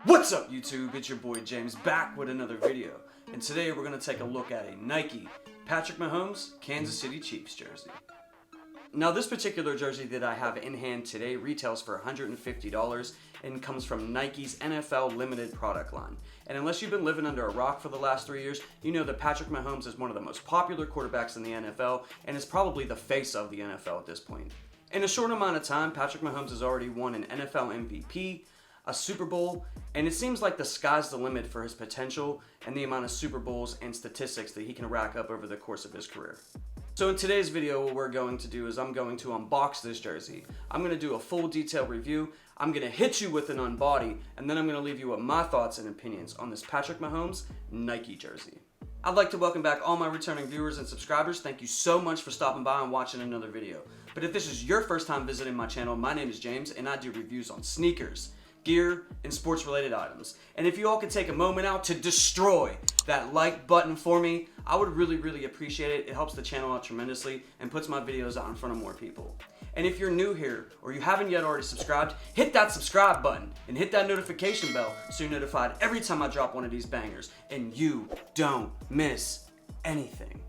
What's up YouTube? It's your boy James back with another video. And today we're going to take a look at a Nike Patrick Mahomes Kansas City Chiefs jersey. Now this particular jersey that I have in hand today retails for $150 and comes from Nike's NFL limited product line. And unless you've been living under a rock for the last 3 years, you know that Patrick Mahomes is one of the most popular quarterbacks in the NFL and is probably the face of the NFL at this point. In a short amount of time, Patrick Mahomes has already won an NFL MVP, a Super Bowl, and it seems like the sky's the limit for his potential and the amount of Super Bowls and statistics that he can rack up over the course of his career. So in today's video, what we're going to do is I'm going to unbox this jersey. I'm going to do a full detailed review. I'm going to hit you with an unbody, and then I'm going to leave you with my thoughts and opinions on this Patrick Mahomes Nike jersey. I'd like to welcome back all my returning viewers and subscribers. Thank you so much for stopping by and watching another video. But if this is your first time visiting my channel, my name is James and I do reviews on sneakers, gear, and sports related items. And if you all could take a moment out to destroy that like button for me, I would really appreciate it. It helps the channel out tremendously and puts my videos out in front of more people. And if you're new here or you haven't yet already subscribed, hit that subscribe button and hit that notification bell so you're notified every time I drop one of these bangers and you don't miss anything.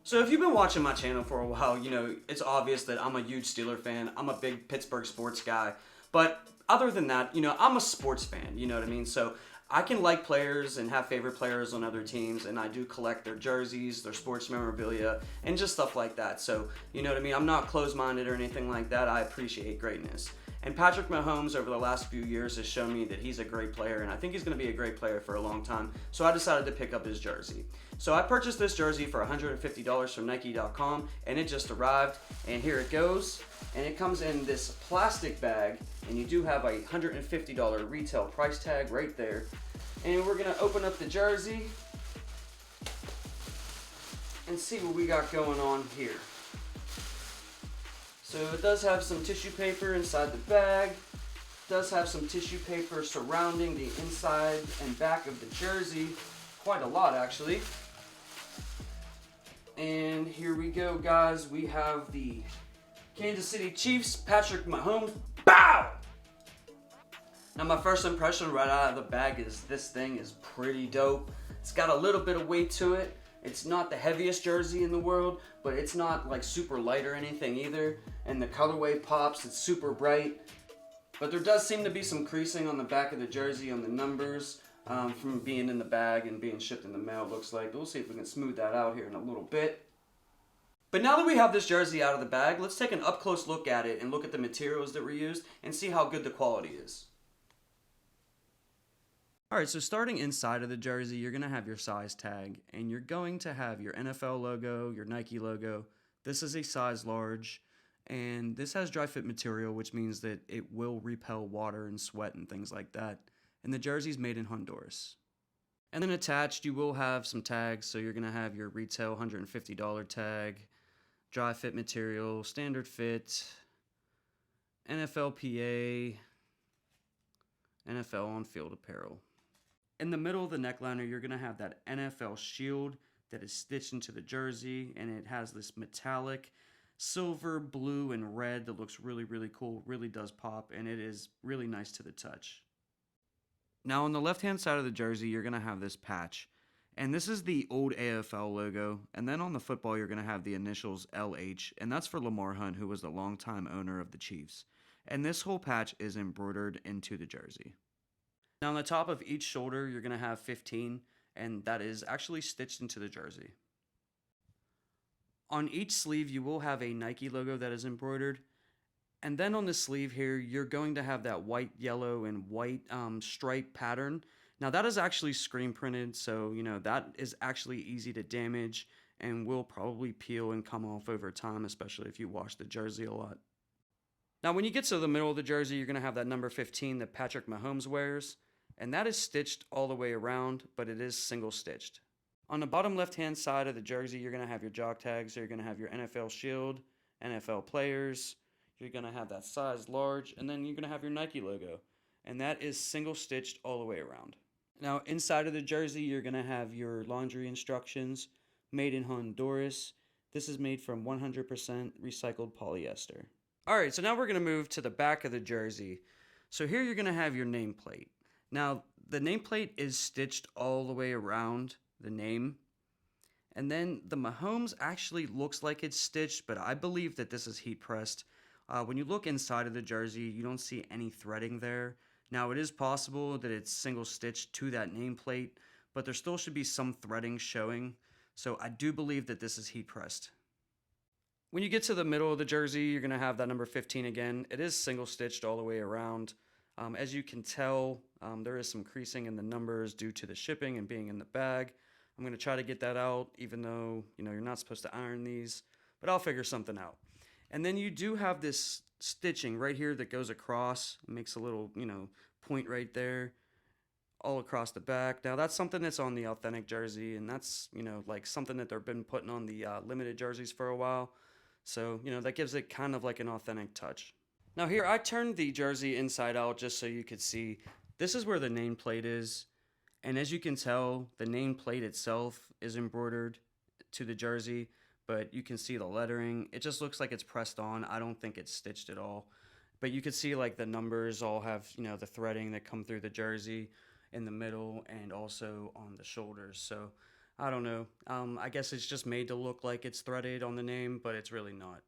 So if you've been watching my channel for a while, you know, it's obvious that I'm a huge Steeler fan. I'm a big Pittsburgh sports guy. But other than that, you know, I'm a sports fan, you know what I mean? So I can like players and have favorite players on other teams, and I do collect their jerseys, their sports memorabilia, and just stuff like that. So, you know what I mean? I'm not closed-minded or anything like that. I appreciate greatness. And Patrick Mahomes over the last few years has shown me that he's a great player, and I think he's going to be a great player for a long time. So I decided to pick up his jersey. So I purchased this jersey for $150 from Nike.com, and it just arrived, and here it goes. And it comes in this plastic bag, and you do have a $150 retail price tag right there. And we're gonna open up the jersey and see what we got going on here. So it does have some tissue paper inside the bag. It does have some tissue paper surrounding the inside and back of the jersey. Quite a lot actually. And here we go, guys. We have the Kansas City Chiefs, Patrick Mahomes. Bow! Now my first impression right out of the bag is this thing is pretty dope. It's got a little bit of weight to it. It's not the heaviest jersey in the world, but it's not like super light or anything either. And the colorway pops, it's super bright. But there does seem to be some creasing on the back of the jersey on the numbers from being in the bag and being shipped in the mail, looks like. We'll see if we can smooth that out here in a little bit. But now that we have this jersey out of the bag, let's take an up-close look at it and look at the materials that were used and see how good the quality is. Alright, so starting inside of the jersey, you're going to have your size tag, and you're going to have your NFL logo, your Nike logo. This is a size large, and this has dry fit material, which means that it will repel water and sweat and things like that. And the jersey's made in Honduras. And then attached, you will have some tags, so you're going to have your retail $150 tag, dry fit material, standard fit, NFLPA, NFL on-field apparel. In the middle of the neckliner, you're going to have that NFL shield that is stitched into the jersey, and it has this metallic silver, blue, and red that looks really cool, really does pop, and it is really nice to the touch. Now on the left-hand side of the jersey, you're going to have this patch. And this is the old AFL logo, and then on the football you're going to have the initials LH, and that's for Lamar Hunt, who was the longtime owner of the Chiefs. And this whole patch is embroidered into the jersey. Now on the top of each shoulder you're going to have 15, and that is actually stitched into the jersey. On each sleeve you will have a Nike logo that is embroidered, and then on the sleeve here you're going to have that white, yellow, and white stripe pattern. Now that is actually screen printed, so you know that is actually easy to damage and will probably peel and come off over time, especially if you wash the jersey a lot. Now when you get to the middle of the jersey, you're going to have that number 15 that Patrick Mahomes wears, and that is stitched all the way around, but it is single stitched. On the bottom left hand side of the jersey, you're going to have your jog tags, so you're going to have your NFL shield, NFL players, you're going to have that size large, and then you're going to have your Nike logo, and that is single stitched all the way around. Now, inside of the jersey, you're going to have your laundry instructions, made in Honduras. This is made from 100% recycled polyester. Alright, so now we're going to move to the back of the jersey. So here you're going to have your nameplate. Now, the nameplate is stitched all the way around the name. And then the Mahomes actually looks like it's stitched, but I believe that this is heat pressed. When you look inside of the jersey, you don't see any threading there. Now, it is possible that it's single stitched to that nameplate, but there still should be some threading showing. So I do believe that this is heat pressed. When you get to the middle of the jersey, you're going to have that number 15 again. It is single stitched all the way around. As you can tell, there is some creasing in the numbers due to the shipping and being in the bag. I'm going to try to get that out, even though, you're not supposed to iron these, but I'll figure something out. And then you do have this stitching right here that goes across. It makes a little, point right there all across the back. Now, that's something that's on the authentic jersey, and that's, like something that they've been putting on the limited jerseys for a while. So, that gives it kind of like an authentic touch. Now here, I turned the jersey inside out just so you could see. This is where the nameplate is. And as you can tell, the nameplate itself is embroidered to the jersey, but you can see the lettering. It just looks like it's pressed on. I don't think it's stitched at all. But you can see like the numbers all have, the threading that come through the jersey in the middle and also on the shoulders. So I don't know. I guess it's just made to look like it's threaded on the name, but it's really not.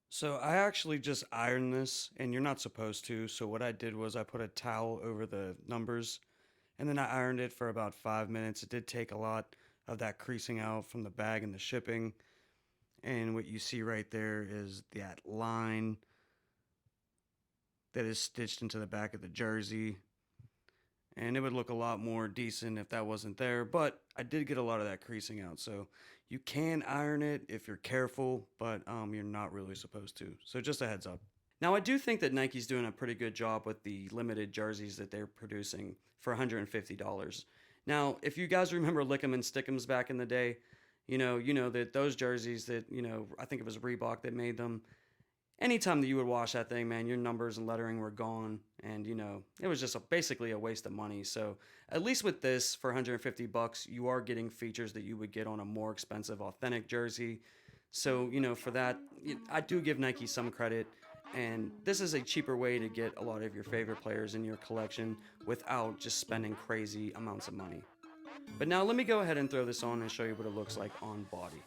So I actually just ironed this, and you're not supposed to. So what I did was I put a towel over the numbers, and then I ironed it for about 5 minutes. It did take a lot of that creasing out from the bag and the shipping. And what you see right there is that line that is stitched into the back of the jersey. And it would look a lot more decent if that wasn't there, but I did get a lot of that creasing out. So you can iron it if you're careful, but you're not really supposed to. So just a heads up. Now, I do think that Nike's doing a pretty good job with the limited jerseys that they're producing for $150. Now, if you guys remember Lick'em and Stick'ems back in the day, you know that those jerseys that, I think it was Reebok that made them. Anytime that you would wash that thing, man, your numbers and lettering were gone, and it was just basically a waste of money. So at least with this, for $150, you are getting features that you would get on a more expensive, authentic jersey. So for that, I do give Nike some credit, and this is a cheaper way to get a lot of your favorite players in your collection without just spending crazy amounts of money. But now let me go ahead and throw this on and show you what it looks like on body.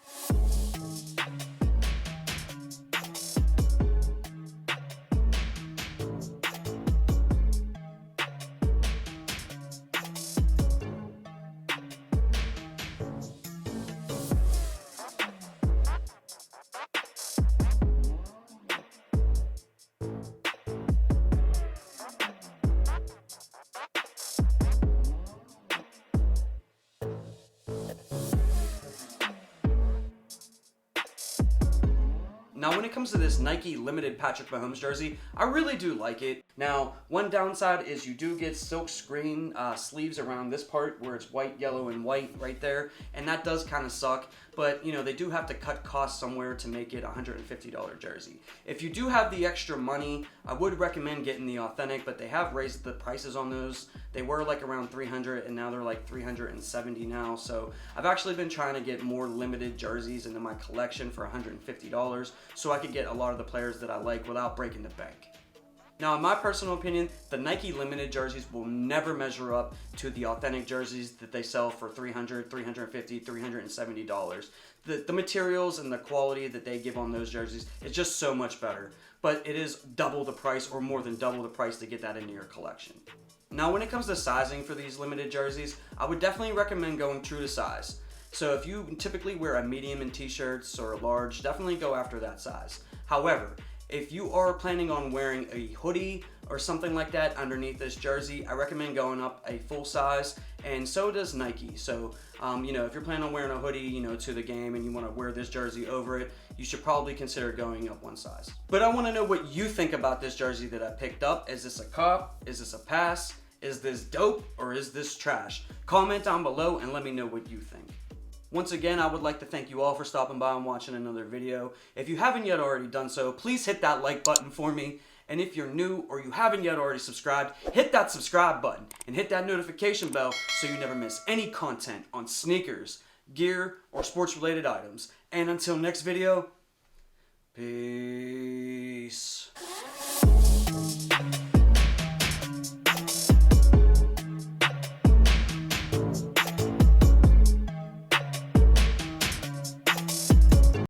Now, when it comes to this Nike limited Patrick Mahomes jersey, I really do like it. Now, one downside is you do get silk screen sleeves around this part where it's white, yellow, and white right there, and that does kind of suck, but they do have to cut costs somewhere to make it a $150 jersey. If you do have the extra money, I would recommend getting the authentic, but they have raised the prices on those. They were like around $300, and now they're like $370 now, so I've actually been trying to get more limited jerseys into my collection for $150, so I could get a lot of the players that I like without breaking the bank. Now, in my personal opinion, the Nike limited jerseys will never measure up to the authentic jerseys that they sell for $300, $350, $370. The materials and the quality that they give on those jerseys is just so much better. But it is double the price or more than double the price to get that into your collection. Now, when it comes to sizing for these limited jerseys, I would definitely recommend going true to size. So if you typically wear a medium in t-shirts or a large, definitely go after that size. However, if you are planning on wearing a hoodie or something like that underneath this jersey, I recommend going up a full size, and so does Nike. So, if you're planning on wearing a hoodie, to the game and you want to wear this jersey over it, you should probably consider going up one size. But I want to know what you think about this jersey that I picked up. Is this a cop? Is this a pass? Is this dope or is this trash? Comment down below and let me know what you think. Once again, I would like to thank you all for stopping by and watching another video. If you haven't yet already done so, please hit that like button for me. And if you're new or you haven't yet already subscribed, hit that subscribe button and hit that notification bell so you never miss any content on sneakers, gear, or sports related items. And until next video, peace.